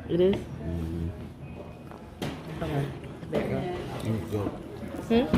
It is? Mm-hmm. Okay. There you go. Let's go.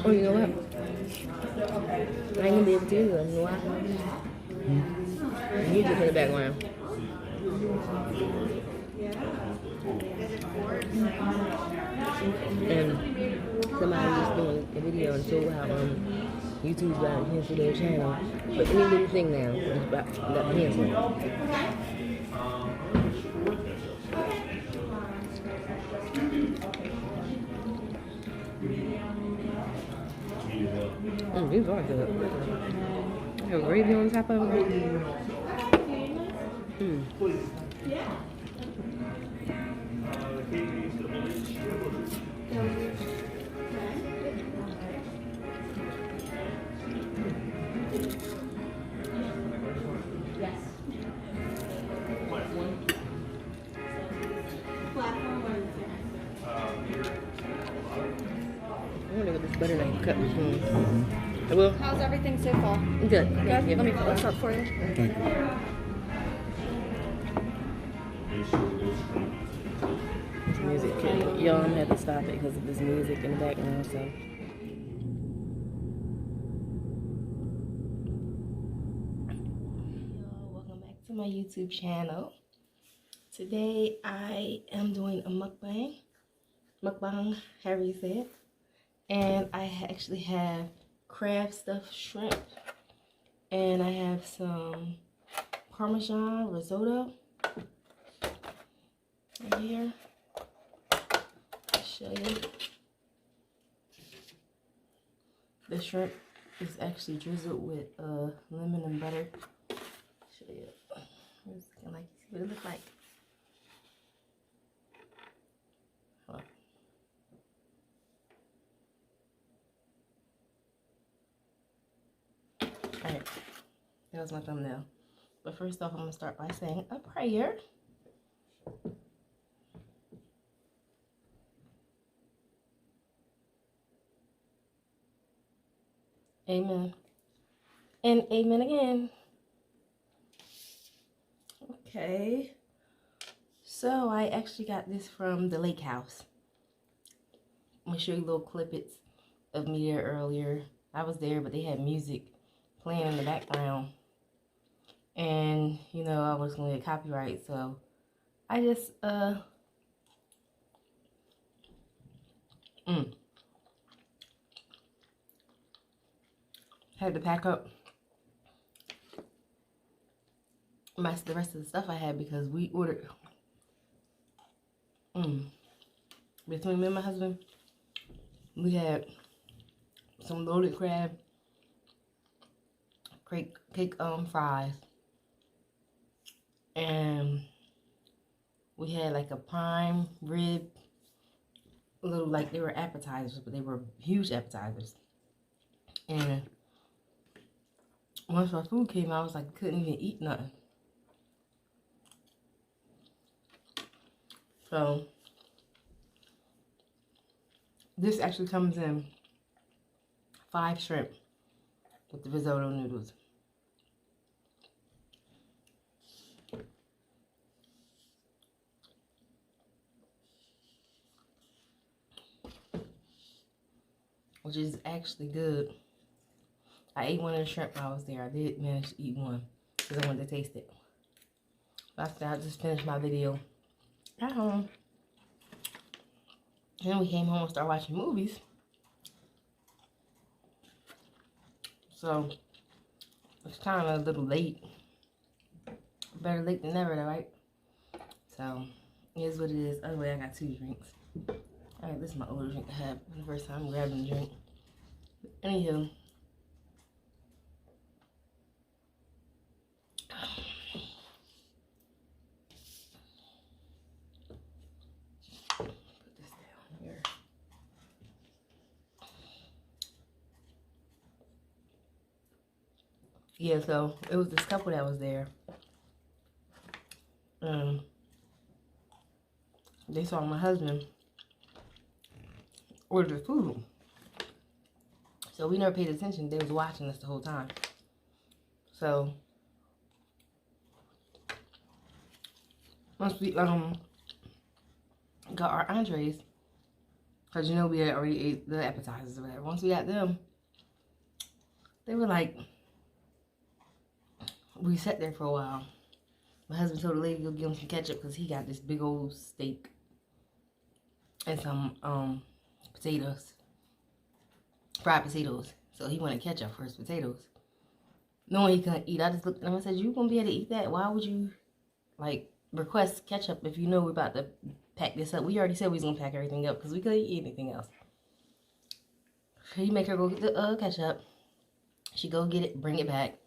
Oh, you know what? I ain't gonna be able to either. You know why? Music in the background. And somebody was doing a video and showed how YouTube's about to cancel their channel. But any little thing now is about to cancel. These are good. I have gravy on top of them. I wonder what this butter knife cut between. I will. How's everything so far? Good. Good. Thank you. Let me pull this up for you. Thank you. This music, y'all, I'm gonna have to stop it because of this music in the background. So. Welcome back to my YouTube channel. Today I am doing a mukbang, however you say it, and I actually have crab stuffed shrimp, and I have some Parmesan risotto right here. I'll show you. The shrimp is actually drizzled with lemon and butter. Show you. It's kind of like, see what it looks like. Alright, that was my thumbnail. But first off, I'm going to start by saying a prayer. Amen. And amen again. Okay. So I actually got this from the lake house. I'm going to show you little clippets of me there earlier. I was there, but they had music playing in the background. And, you know, I was going to get copyright, so I just, had to pack up the rest of the stuff I had because we ordered, between me and my husband, we had some loaded crab, cake fries, and we had like a prime rib, little, like they were appetizers, but they were huge appetizers. And once our food came out, I was like, couldn't even eat nothing. So this actually comes in 5 shrimp with the risotto noodles. Which is actually good. I ate one of the shrimp while I was there. I did manage to eat one because I wanted to taste it. But after I just finished my video at home. And then we came home and started watching movies. So it's kind of a little late. Better late than never, though, right? So it is what it is. Otherwise, I got 2 drinks. Alright, this is my older drink I have. For the first time I'm grabbing a drink. But anywho. Put this down here. Yeah, so it was this couple that was there. They saw my husband order food. So we never paid attention. They was watching us the whole time. So once we got our entrees, because you know we had already ate the appetizers or whatever. Once we got them, they were like, we sat there for a while. My husband told the lady to go get him some ketchup because he got this big old steak and some potatoes, fried potatoes. So he wanted ketchup for his potatoes. Knowing he couldn't eat, I just looked at him and said, "You gonna be able to eat that? Why would you like request ketchup if you know we're about to pack this up? We already said we was gonna pack everything up because we couldn't eat anything else." He make her go get the ketchup. She go get it, bring it back,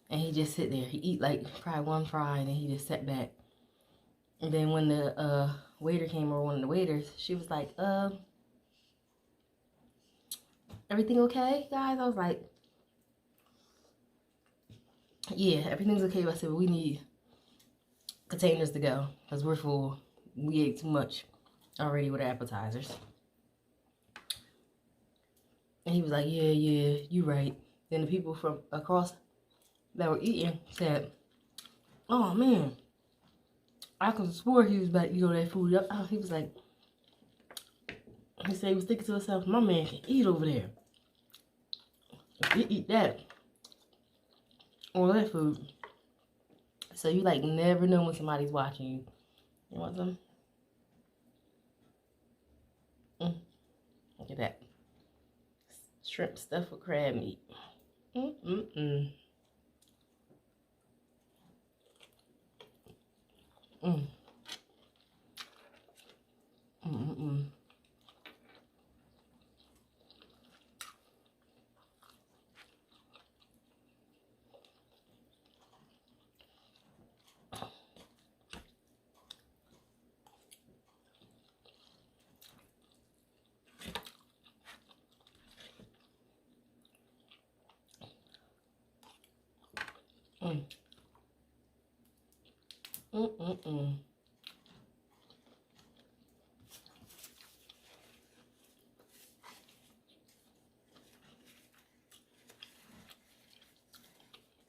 and he just sit there. He eat like probably one fry, and then he just sat back. And then when the waiter came, or one of the waiters, she was like, "Everything okay, guys?" I was like, "Yeah, everything's okay." But I said, "But we need containers to go because we're full. We ate too much already with appetizers." And he was like, "Yeah, you right." Then the people from across that were eating said, "Oh man, I could swear he was about to eat all that food up." He was like, he said he was thinking to himself, "My man can eat over there. If he eat that, all that food." So you like never know when somebody's watching you. You want some? Look at that. Shrimp stuffed with crab meat. Mm.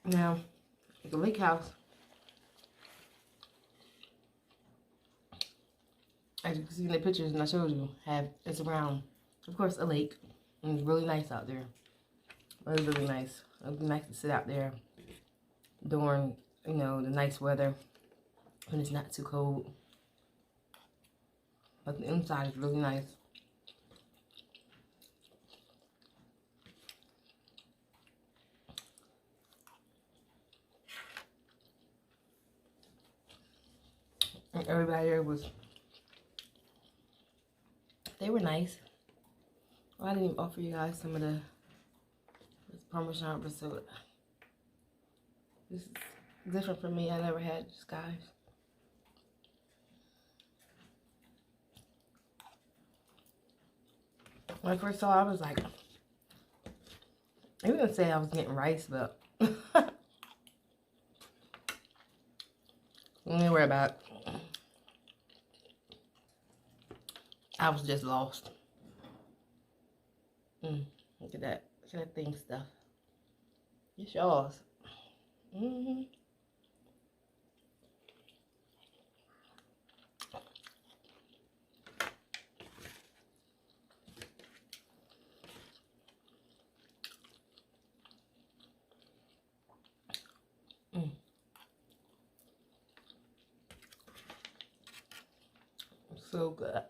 Now, the lake house, as you can see in the pictures and I showed you, it's around, of course, a lake, and it's really nice out there. It's really nice. It would be nice to sit out there during, you know, the nice weather when it's not too cold. But the inside is really nice. And everybody there they were nice. Well, I didn't even offer you guys some of this Parmesanrisotto. This is different from me. I never had this, guys. When I first saw it, I was like, I was gonna say I was getting rice, but don't worry about it. I was just lost. Look at that. Look at that thing stuff. It's yours. So good.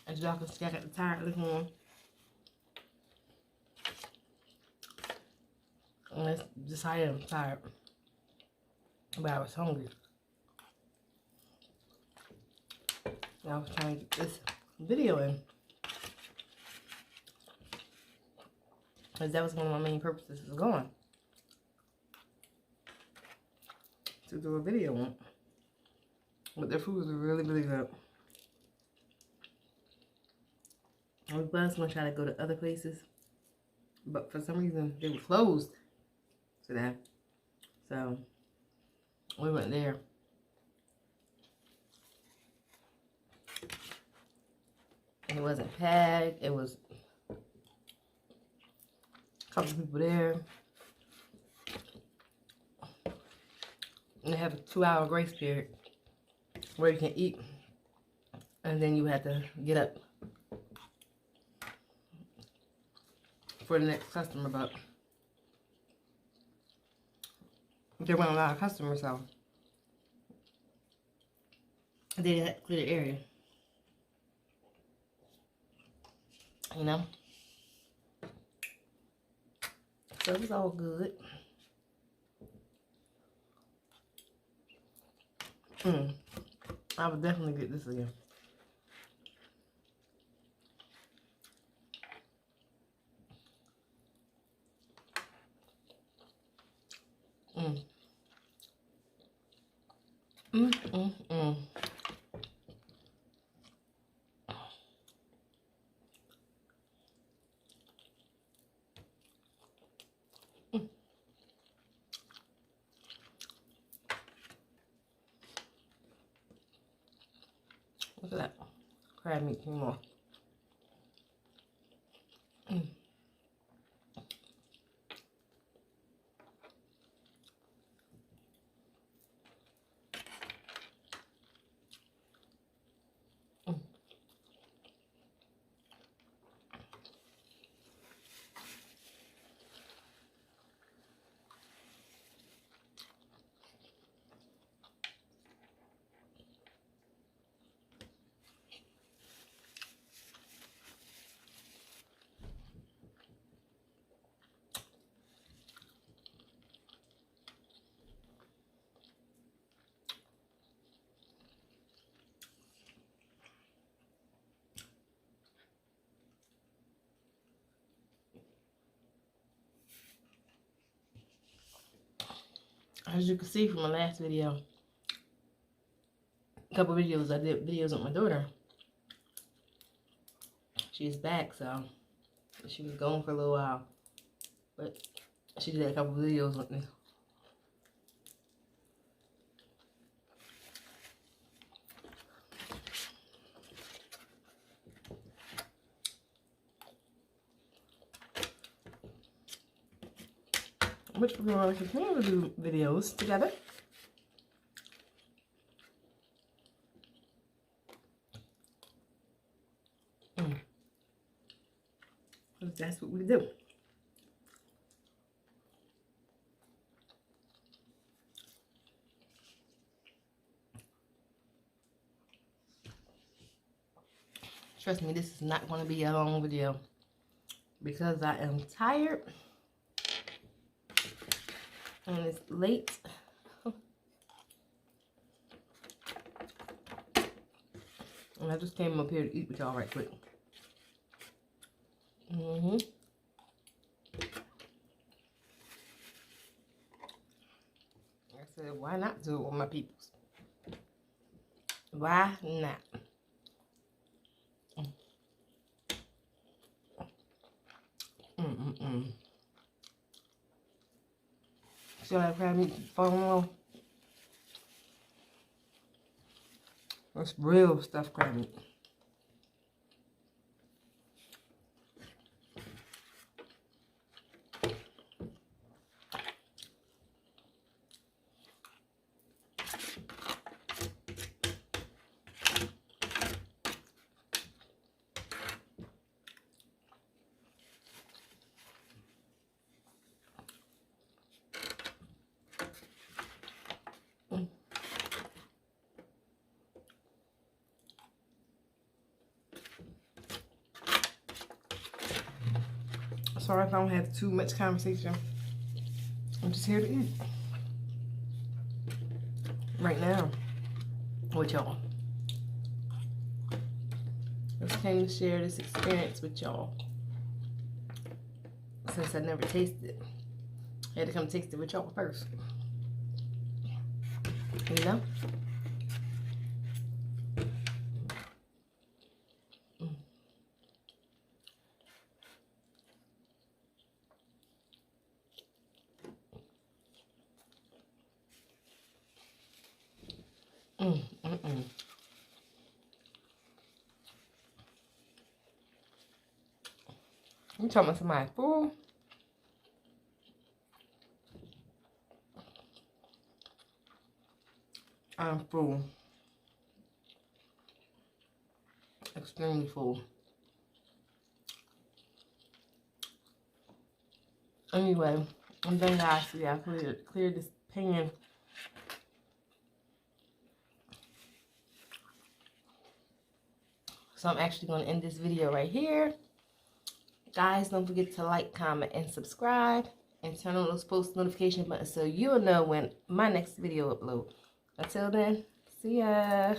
As y'all can see, I got the tire looking on. And that's just how I am, tired. But I was hungry. I was trying to get this video in. Because that was one of my main purposes of going. To do a video on. But their food was really, really good. I was going to try to go to other places. But for some reason, they were closed today. So, we went there. And it wasn't packed. It was a couple people there. And they have a 2-hour grace period where you can eat. And then you have to get up for the next customer, but there weren't a lot of customers, so they didn't have to clear the area. You know? So it was all good. I would definitely get this again. Look at that. Crab meat came off. As you can see from my last video, a couple videos, I did videos with my daughter. She's back, so she was gone for a little while. But she did a couple videos with me. Which we're going to continue to do videos together. That's what we do. Trust me, this is not going to be a long video because I am tired and it's late. And I just came up here to eat with y'all right quick. I said, why not do it with my peoples? Why not? See how that crab meat falling off? That's real stuffed crab meat. Sorry if I don't have too much conversation. I'm just here to eat. Right now. With y'all. Just came to share this experience with y'all. Since I never tasted it, I had to come taste it with y'all first. You know? You talking about somebody full? I'm full. Extremely full. Anyway, I'm done, guys. See, I cleared this pan. So I'm actually going to end this video right here. Guys, don't forget to like, comment, and subscribe. And turn on those post notification buttons so you'll know when my next video upload. Until then, see ya.